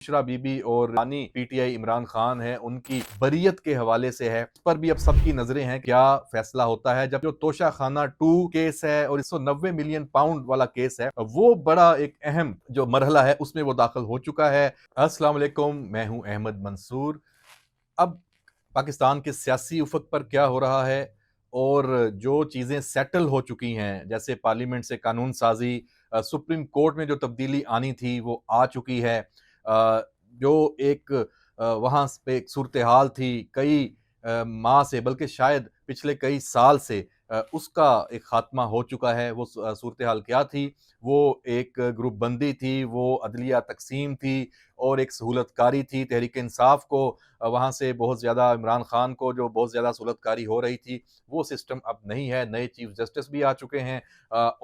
बुशरा बीबी और रानी पीटीआई इमरान खान है उनकी बरियत के हवाले से है, उस पर भी अब सबकी नजरें हैं क्या फैसला होता है। जब जो तोशा खाना 2 केस है और 190 मिलियन पाउंड वाला केस है, वो बड़ा एक अहम जो मरहला है उसमें वो दाखिल हो चुका है। अस्सलाम वालेकुम, मैं हूं अहमद मंसूर। अब पाकिस्तान के सियासी उफक पर क्या हो रहा है और जो चीज़ें सेटल हो चुकी हैं, जैसे पार्लियामेंट से कानून साजी, सुप्रीम कोर्ट में जो तब्दीली आनी थी वो आ चुकी है। जो एक वहाँ पे एक सूरत हाल थी कई माह से, बल्कि शायद पिछले कई साल से, उसका एक खात्मा हो चुका है। वो सूरत हाल क्या थी? वो एक ग्रुप बंदी थी, वो अदलिया तकसीम थी और एक सहूलतकारी थी। तहरीक इंसाफ को वहाँ से बहुत ज़्यादा, इमरान खान को जो बहुत ज़्यादा सहूलतकारी हो रही थी, वो सिस्टम अब नहीं है। नए चीफ जस्टिस भी आ चुके हैं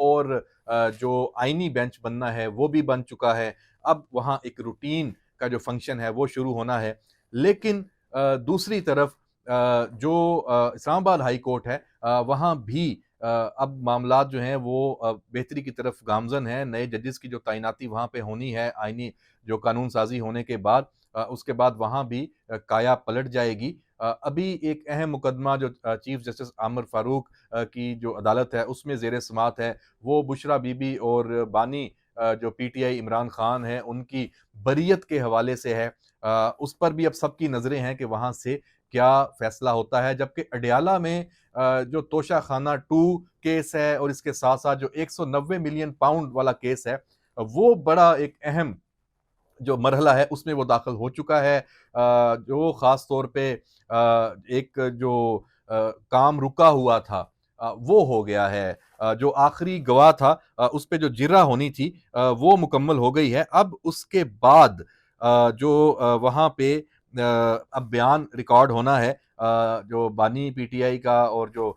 और जो आइनी बेंच बनना है वो भी बन चुका है। अब वहाँ एक रूटीन का जो फंक्शन है वो शुरू होना है। लेकिन दूसरी तरफ जो इस्लामाबाद हाई कोर्ट है, वहाँ भी अब मामलात जो हैं वो बेहतरी की तरफ गामजन है। नए जजेस की जो तैनाती वहाँ पे होनी है आइनी जो कानून साजी होने के बाद, उसके बाद वहाँ भी काया पलट जाएगी। अभी एक अहम मुकदमा जो चीफ जस्टिस आमिर फारूक की जो अदालत है उसमें ज़ेर समाअत है, वो बुशरा बीबी और बानी जो पीटीआई इमरान खान है उनकी बरियत के हवाले से है। उस पर भी अब सबकी नज़रें हैं कि वहाँ से क्या फैसला होता है। जबकि अडयाला में जो तोशा खाना 2 केस है और इसके साथ साथ जो 190 मिलियन पाउंड वाला केस है, वो बड़ा एक अहम जो मरहला है उसमें वो दाखिल हो चुका है। जो ख़ास तौर पे एक जो काम रुका हुआ था, वो हो गया है। जो आखिरी गवाह था, उस पे जो जिर्रा होनी थी, वो मुकम्मल हो गई है। अब उसके बाद जो वहाँ पे अब बयान रिकॉर्ड होना है, जो बानी पीटीआई का और जो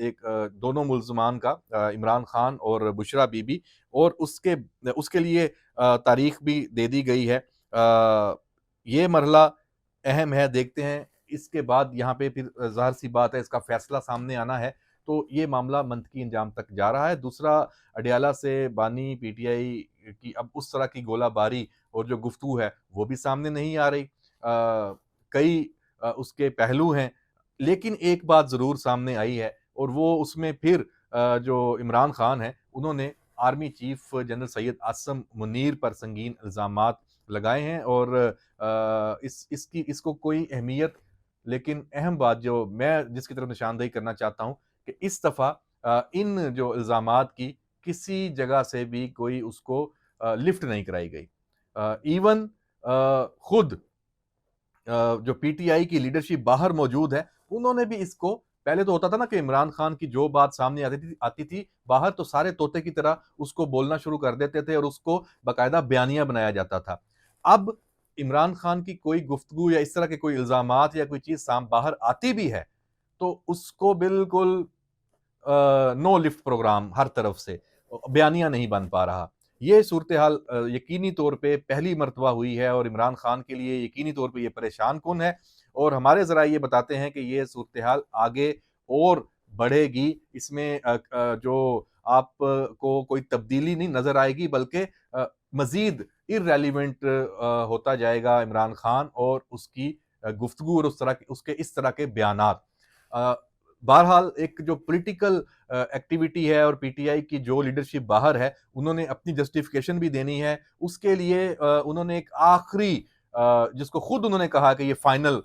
एक दोनों मुल्ज़मान का, इमरान खान और बुशरा बीबी, और उसके उसके लिए तारीख भी दे दी गई है। ये मरहला अहम है, देखते हैं इसके बाद यहाँ पे फिर ज़ाहिर सी बात है इसका फैसला सामने आना है, तो ये मामला मंतकी अंजाम तक जा रहा है। दूसरा, अडयाला से बानी पीटीआई की अब उस तरह की गोलाबारी और जो गुफ्तगू है वो भी सामने नहीं आ रही। कई उसके पहलू हैं, लेकिन एक बात ज़रूर सामने आई है और वो उसमें फिर जो इमरान खान है उन्होंने army chief general Syed Asim Munir पर संगीन इल्ज़ामात लगाए हैं और इसको कोई अहमियत, लेकिन अहम बात जो मैं जिसकी तरफ निशानदेही करना चाहता हूँ कि इस दफ़ा इन जो इल्ज़ामात की किसी जगह से भी कोई उसको लिफ्ट नहीं कराई गई। इवन खुद जो पीटीआई की लीडरशिप बाहर मौजूद है, उन्होंने भी इसको, पहले तो होता था ना कि इमरान खान की जो बात सामने आती थी बाहर, तो सारे तोते की तरह उसको बोलना शुरू कर देते थे और उसको बाकायदा बयानिया बनाया जाता था। अब इमरान खान की कोई गुफ्तगू या इस तरह के कोई इल्ज़ामात या कोई चीज़ बाहर आती भी है, तो उसको बिल्कुल नो लिफ्ट प्रोग्राम हर तरफ से, बयानिया नहीं बन पा रहा। ये सूरत हाल यकीनी तौर पे पहली मर्तबा हुई है और इमरान खान के लिए यकीनी तौर पे ये परेशान कुन है और हमारे ज़राए ये बताते हैं कि ये सूरत हाल आगे और बढ़ेगी। इसमें जो आपको कोई तब्दीली नहीं नज़र आएगी, बल्कि मज़ीद इर्रेलेवेंट होता जाएगा इमरान खान और उसकी गुफ्तगू और उसके इस तरह के बयानात। अ, बहरहाल एक जो पॉलिटिकल एक्टिविटी है और पीटीआई की जो लीडरशिप बाहर है, उन्होंने अपनी जस्टिफिकेशन भी देनी है। उसके लिए उन्होंने एक आखिरी, जिसको खुद उन्होंने कहा कि ये फाइनल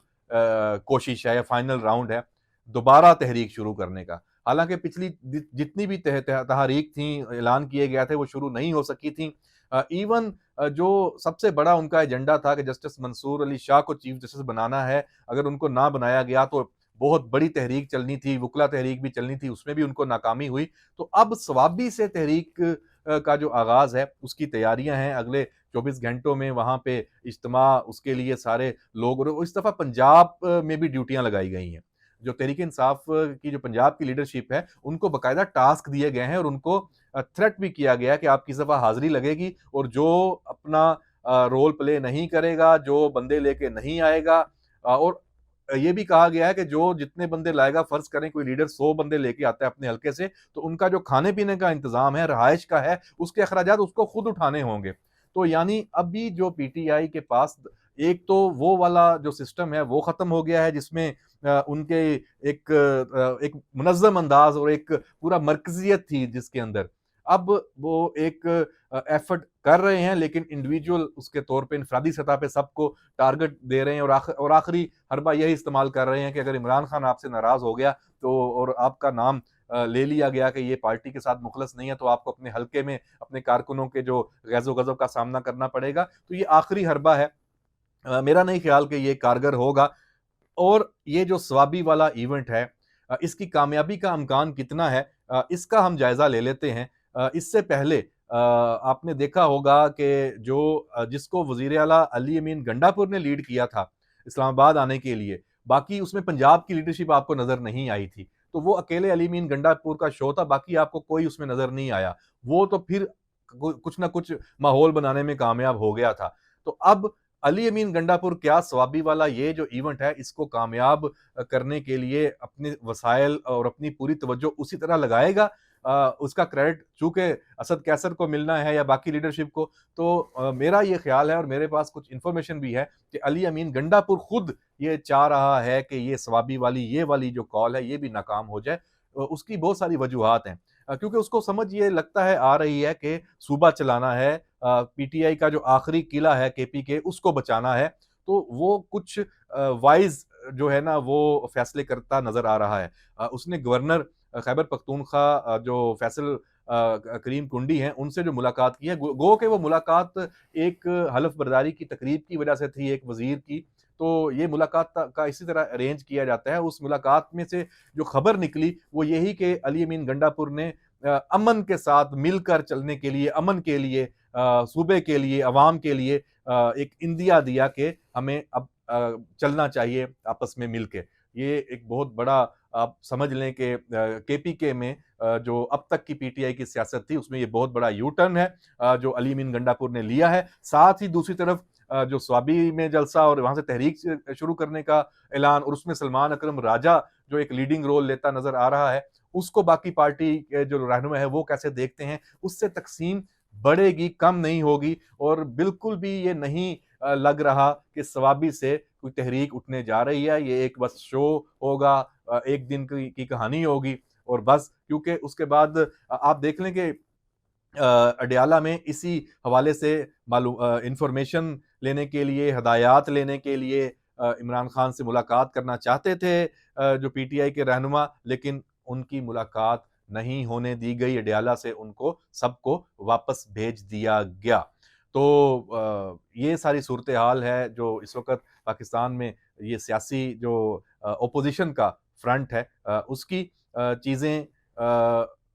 कोशिश है या फाइनल राउंड है, दोबारा तहरीक शुरू करने का। हालांकि पिछली जितनी भी तहरीक थी, ऐलान किए गए थे, वो शुरू नहीं हो सकी थी। इवन जो सबसे बड़ा उनका एजेंडा था कि जस्टिस मंसूर अली शाह को चीफ जस्टिस बनाना है, अगर उनको ना बनाया गया तो बहुत बड़ी तहरीक चलनी थी, वुकला तहरीक भी चलनी थी, उसमें भी उनको नाकामी हुई। तो अब सवाबी से तहरीक का जो आगाज़ है उसकी तैयारियां हैं। अगले 24 घंटों में वहाँ पे इज्तिमा, उसके लिए सारे लोग, और इस दफ़ा पंजाब में भी ड्यूटियां लगाई गई हैं। जो तहरीक इंसाफ की जो पंजाब की लीडरशिप है, उनको बाकायदा टास्क दिए गए हैं और उनको थ्रेट भी किया गया है कि आपकी इस दफ़ा हाज़िरी लगेगी और जो अपना रोल प्ले नहीं करेगा, जो बंदे लेके नहीं आएगा, और ये भी कहा गया है कि जो जितने बंदे लाएगा, फर्ज करें कोई लीडर 100 बंदे लेके आता है अपने हल्के से, तो उनका जो खाने पीने का इंतजाम है, रहायश का है, उसके अखराजात उसको खुद उठाने होंगे। तो यानी अभी जो पीटीआई के पास एक तो वो वाला जो सिस्टम है वो खत्म हो गया है जिसमें उनके एक मुनज़्ज़म अंदाज और एक पूरा मरकजियत थी जिसके अंदर। अब वो एक एफर्ट कर रहे हैं लेकिन इंडिविजुअल उसके तौर पे इनफरादी सतह पे सबको टारगेट दे रहे हैं और आखिरी हरबा यही इस्तेमाल कर रहे हैं कि अगर इमरान खान आपसे नाराज़ हो गया तो और आपका नाम ले लिया गया कि ये पार्टी के साथ मुखलस नहीं है तो आपको अपने हलके में अपने कारकुनों के जो ग़ैज़ो-ग़ज़ब का सामना करना पड़ेगा। तो ये आखिरी हरबा है। मेरा नहीं ख्याल कि ये कारगर होगा और ये जो स्वाबी वाला इवेंट है इसकी कामयाबी का इम्कान कितना है इसका हम जायज़ा ले लेते हैं। इससे पहले आपने देखा होगा कि जो जिसको वज़ीर आला अली अमीन गंडापुर ने लीड किया था इस्लामाबाद आने के लिए, बाकी उसमें पंजाब की लीडरशिप आपको नज़र नहीं आई थी। तो वो अकेले अली अमीन गंडापुर का शो था, बाकी आपको कोई उसमें नज़र नहीं आया। वो तो फिर कुछ ना कुछ माहौल बनाने में कामयाब हो गया था। तो अब अली अमीन गंडापुर क्या स्वाबी वाला ये जो इवेंट है इसको कामयाब करने के लिए अपने वसाइल और अपनी पूरी तवज्जो उसी तरह लगाएगा। उसका क्रेडिट चूँकि असद कैसर को मिलना है या बाकी लीडरशिप को, तो मेरा ये ख्याल है और मेरे पास कुछ इन्फॉर्मेशन भी है कि अली अमीन गंडापुर खुद ये चाह रहा है कि ये स्वाबी वाली ये वाली जो कॉल है ये भी नाकाम हो जाए। उसकी बहुत सारी वजूहात हैं। क्योंकि उसको समझ ये लगता है आ रही है कि सूबा चलाना है, पीटीआई का जो आखिरी किला है केपी के उसको बचाना है, तो वो कुछ वाइज़ जो है ना वो फैसले करता नज़र आ रहा है। उसने गवर्नर खैबर पख्तूनख्वा जो फैसल करीम कुंडी हैं, उनसे जो मुलाकात की है, गो कि वो मुलाकात एक हलफ बर्दारी की तकरीब की वजह से थी एक वज़ीर की, तो ये मुलाकात का इसी तरह अरेंज किया जाता है। उस मुलाकात में से जो खबर निकली, वो यही कि अली अमीन गंडापुर ने अमन के साथ मिलकर चलने के लिए, अमन के लिए, सूबे के लिए, अवाम के लिए एक इंदिया दिया कि हमें अब चलना चाहिए आपस में मिल के। ये एक बहुत बड़ा आप समझ लें कि केपीके में जो अब तक की पीटीआई की सियासत थी, उसमें ये बहुत बड़ा यू टर्न है जो अली अमीन गंडापुर ने लिया है। साथ ही दूसरी तरफ जो स्वाबी में जलसा और वहाँ से तहरीक शुरू करने का ऐलान और उसमें सलमान अकरम राजा जो एक लीडिंग रोल लेता नज़र आ रहा है, उसको बाकी पार्टी के जो रहनुमा है वो कैसे देखते हैं, उससे तक़सीम बढ़ेगी, कम नहीं होगी और बिल्कुल भी ये नहीं लग रहा कि स्वाबी से कोई तहरीक उठने जा रही है। ये एक बस शो होगा, एक दिन की कहानी होगी और बस क्योंकि उसके बाद आप देख लें कि अडयाला में इसी हवाले से इंफॉर्मेशन लेने के लिए, हदायत लेने के लिए इमरान खान से मुलाकात करना चाहते थे जो पीटीआई के रहनुमा, लेकिन उनकी मुलाकात नहीं होने दी गई। अडयाला से उनको सबको वापस भेज दिया गया। तो ये सारी सूरत हाल है जो इस वक़्त पाकिस्तान में ये सियासी जो ऑपोज़िशन का फ्रंट है उसकी चीज़ें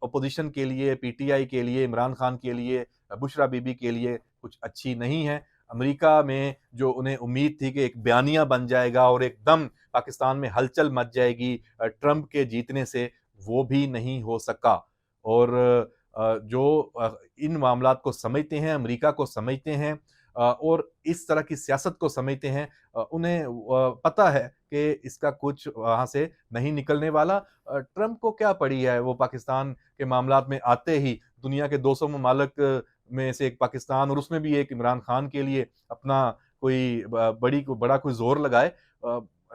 अपोजिशन के लिए, पीटीआई के लिए, इमरान खान के लिए, बुशरा बीबी के लिए कुछ अच्छी नहीं है। अमेरिका में जो उन्हें उम्मीद थी कि एक बयानिया बन जाएगा और एकदम पाकिस्तान में हलचल मच जाएगी ट्रंप के जीतने से, वो भी नहीं हो सका। और जो इन मामलात को समझते हैं, अमेरिका को समझते हैं और इस तरह की सियासत को समझते हैं, उन्हें पता है कि इसका कुछ वहाँ से नहीं निकलने वाला। ट्रंप को क्या पड़ी है, वो पाकिस्तान के मामलात में आते ही दुनिया के 200 ममालिक में से एक पाकिस्तान और उसमें भी एक इमरान खान के लिए अपना कोई बड़ा कोई ज़ोर लगाए।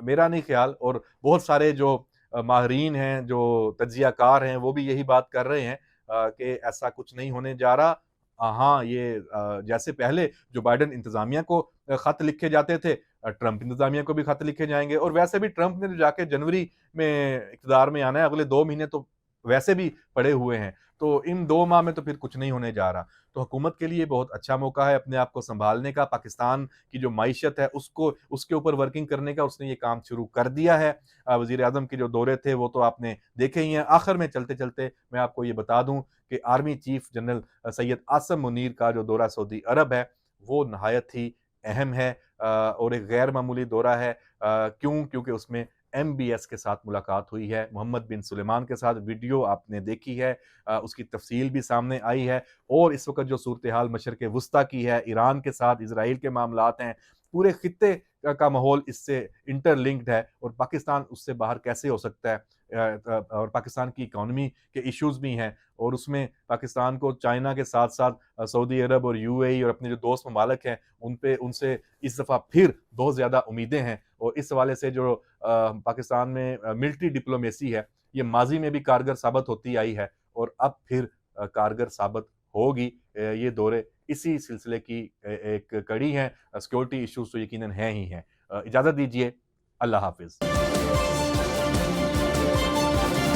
मेरा नहीं ख्याल और बहुत सारे जो माहिरीन हैं, जो तज्ज़ियाकार हैं, वो भी यही बात कर रहे हैं कि ऐसा कुछ नहीं होने जा रहा। हाँ, ये जैसे पहले जो बाइडेन इंतज़ामिया को खत लिखे जाते थे, ट्रंप इंतज़ामिया को भी खत लिखे जाएँगे और वैसे भी ट्रंप ने तो जाके जनवरी में इक़्तिदार में आना है, अगले 2 महीने तो वैसे भी पड़े हुए हैं। तो इन 2 माह में तो फिर कुछ नहीं होने जा रहा। तो हुकूमत के लिए बहुत अच्छा मौका है अपने आप को सँभालने का, पाकिस्तान की जो मईशत है उसको उसके ऊपर वर्किंग करने का उसने ये काम शुरू कर दिया है। वज़ीर-ए-आज़म के जो दौरे थे वो तो आपने देखे ही हैं। आखिर में चलते-चलते मैं आपको ये बता दूँ कि army chief general Syed Asim Munir का जो दौरा सऊदी अरब है, वो नहायत ही अहम है और एक गैर मामूली दौरा है। क्यों? क्योंकि उसमें एमबीएस के साथ मुलाकात हुई है, मोहम्मद बिन सुलेमान के साथ वीडियो आपने देखी है, उसकी तफ़सील भी सामने आई है और इस वक़्त जो सूरत-ए-हाल मशरिक़ वुस्ता की है, ईरान के साथ इज़राइल के मामलात हैं, पूरे खित्ते का माहौल इससे इंटरलिंक्ड है और पाकिस्तान उससे बाहर कैसे हो सकता है। और पाकिस्तान की इकॉनमी के इश्यूज़ भी हैं और उसमें पाकिस्तान को चाइना के साथ-साथ सऊदी अरब और यूएई और अपने जो दोस्त ममालिक हैं, उनसे इस दफ़ा फिर बहुत ज़्यादा उम्मीदें हैं और इस हवाले से जो पाकिस्तान में मिलिट्री डिप्लोमेसी है, ये माज़ी में भी कारगर साबित होती आई है और अब फिर कारगर साबित होगी। ये दौरे इसी सिलसिले की एक कड़ी है। सिक्योरिटी इश्यूज़ तो यकीनन हैं ही हैं। इजाज़त दीजिए, अल्लाह हाफ़िज़।